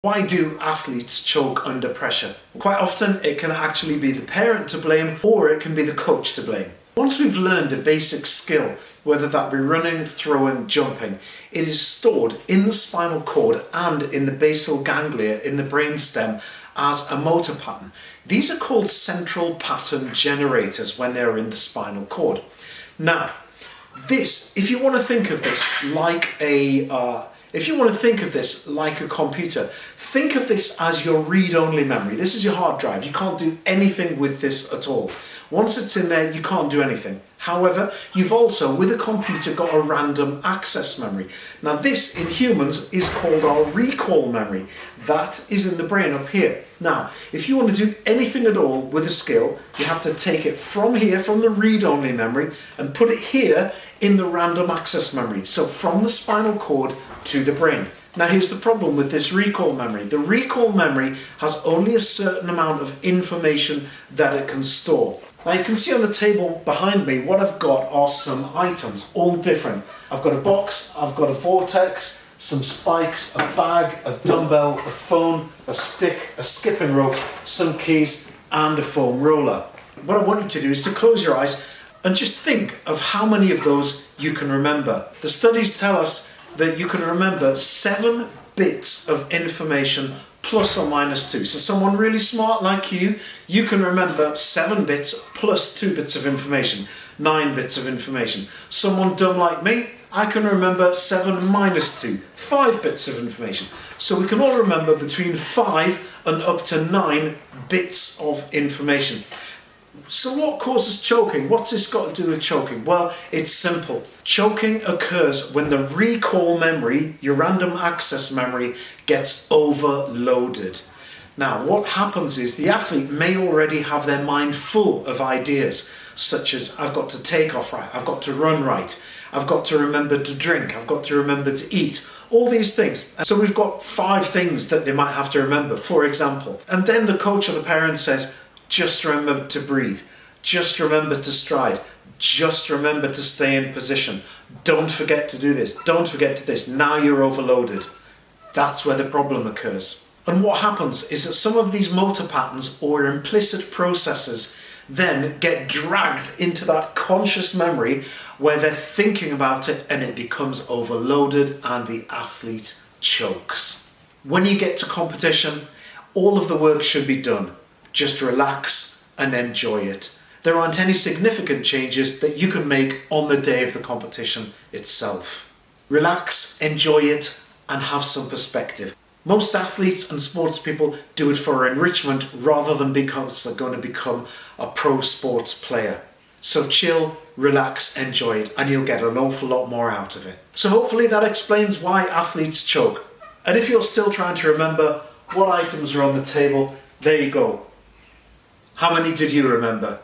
Why do athletes choke under pressure? Quite often it can actually be the parent to blame, or it can be the coach to blame. Once we've learned a basic skill, whether that be running, throwing, jumping, it is stored in the spinal cord and in the basal ganglia in the brainstem as a motor pattern. These are called central pattern generators when they're in the spinal cord. Now, if you want to think of this like a computer, think of this as your read-only memory. This is your hard drive. You can't do anything with this at all. Once it's in there, you can't do anything. However, you've also, with a computer, got a random access memory. Now this, in humans, is called our recall memory. That is in the brain up here. Now, if you want to do anything at all with a skill, you have to take it from here, from the read-only memory, and put it here in the random access memory. So from the spinal cord to the brain. Now here's the problem with this recall memory. The recall memory has only a certain amount of information that it can store. Now you can see on the table behind me what I've got are some items, all different. I've got a box, I've got a vortex, some spikes, a bag, a dumbbell, a phone, a stick, a skipping rope, some keys and a foam roller. What I want you to do is to close your eyes and just think of how many of those you can remember. The studies tell us that you can remember 7 bits of information plus or minus 2. So someone really smart like you can remember 7 bits plus 2 bits of information, 9 bits of information. Someone dumb like me, I can remember 7 minus 2, 5 bits of information. So we can all remember between 5 and up to 9 bits of information. So what causes choking? What's this got to do with choking? Well, it's simple. Choking occurs when the recall memory, your random access memory, gets overloaded. Now, what happens is the athlete may already have their mind full of ideas, such as I've got to take off right, I've got to run right, I've got to remember to drink, I've got to remember to eat, all these things. And so we've got 5 things that they might have to remember, for example. And then the coach or the parent says, just remember to breathe, just remember to stride, just remember to stay in position. Don't forget to do this, don't forget to this. Now you're overloaded. That's where the problem occurs. And what happens is that some of these motor patterns or implicit processes then get dragged into that conscious memory where they're thinking about it and it becomes overloaded and the athlete chokes. When you get to competition, all of the work should be done. Just relax and enjoy it. There aren't any significant changes that you can make on the day of the competition itself. Relax, enjoy it, and have some perspective. Most athletes and sports people do it for enrichment rather than because they're going to become a pro sports player. So chill, relax, enjoy it, and you'll get an awful lot more out of it. So hopefully that explains why athletes choke. And if you're still trying to remember what items are on the table, there you go. How many did you remember?